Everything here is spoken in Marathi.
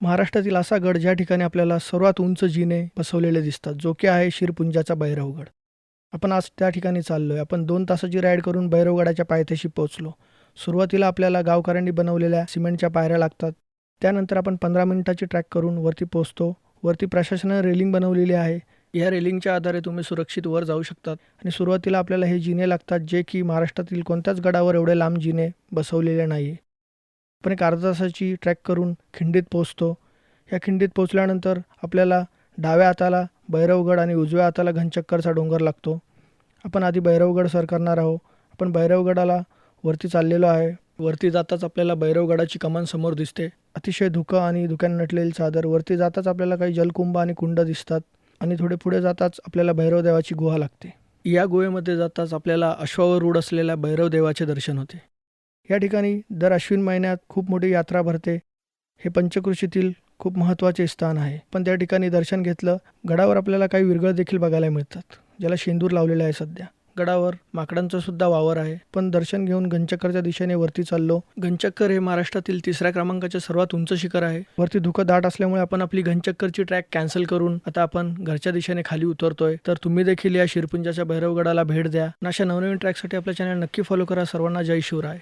महाराष्ट्रातील असा गड ज्या ठिकाणी आपल्याला सर्वात उंच जिने बसवलेले दिसतात, जो की आहे शिरपुंजाचा भैरवगड. आपण आज त्या ठिकाणी चाललोय. आपण 2 तासाची राईड करून भैरवगडाच्या पायथ्याशी पोहोचलो. सुरुवातीला आपल्याला गावकऱ्यांनी बनवलेल्या सिमेंटच्या पायऱ्या लागतात. त्यानंतर आपण 15 मिनिटाची ट्रॅक करून वरती पोहोचतो. वरती प्रशासनाने रेलिंग बनवलेली आहे. या रेलिंगच्या आधारे तुम्ही सुरक्षित वर जाऊ शकतात आणि सुरुवातीला आपल्याला हे जिने लागतात, जे की महाराष्ट्रातील कोणत्याच गडावर एवढे लांब जिने बसवलेले नाही. आपण एक अर्धा तासाची ट्रॅक करून खिंडीत पोहोचतो. या खिंडीत पोहोचल्यानंतर आपल्याला डाव्या हाताला भैरवगड आणि उजव्या हाताला घनचक्करचा डोंगर लागतो. आपण आधी भैरवगड सर करणार आहोत. आपण भैरवगडाला वरती चाललेलो आहे. वरती जाताच आपल्याला भैरवगडाची कमान समोर दिसते. अतिशय धुकं आणि धुक्याने नटलेली चादर. वरती जाताच आपल्याला काही जलकुंभ आणि कुंड दिसतात आणि थोडे पुढे जाताच आपल्याला भैरवदेवाची गुहा लागते. या गुहेमध्ये जाताच आपल्याला अश्वावर रूढ असलेल्या भैरवदेवाचे दर्शन होते. या ठिकाणी दर अश्विन महिन्यात खूप मोठी यात्रा भरते. हे पंचक्रोशीतील खूप महत्त्वाचे स्थान आहे. पण त्या ठिकाणी दर्शन घेतलं. गडावर आपल्याला काही विरगळ देखील बघायला मिळतात, ज्याला शेंदूर लावलेला आहे. सध्या गडावर माकडांचा सुद्धा वावर आहे. पण दर्शन घेऊन घनचक्करच्या दिशेने वरती चाललो. घनचक्कर हे महाराष्ट्रातील 3ऱ्या क्रमांकाचे सर्वात उंच शिखर आहे. वरती धुकं दाट असल्यामुळे आपण आपली घनचक्करची ट्रॅक कॅन्सल करून आता आपण घरच्या दिशेने खाली उतरतोय. तर तुम्ही देखील या शिरपुंजाच्या भैरवगडाला भेट द्या. अशा नवनवीन ट्रॅकसाठी आपल्या चॅनल नक्की फॉलो करा. सर्वांना जय शिवराय.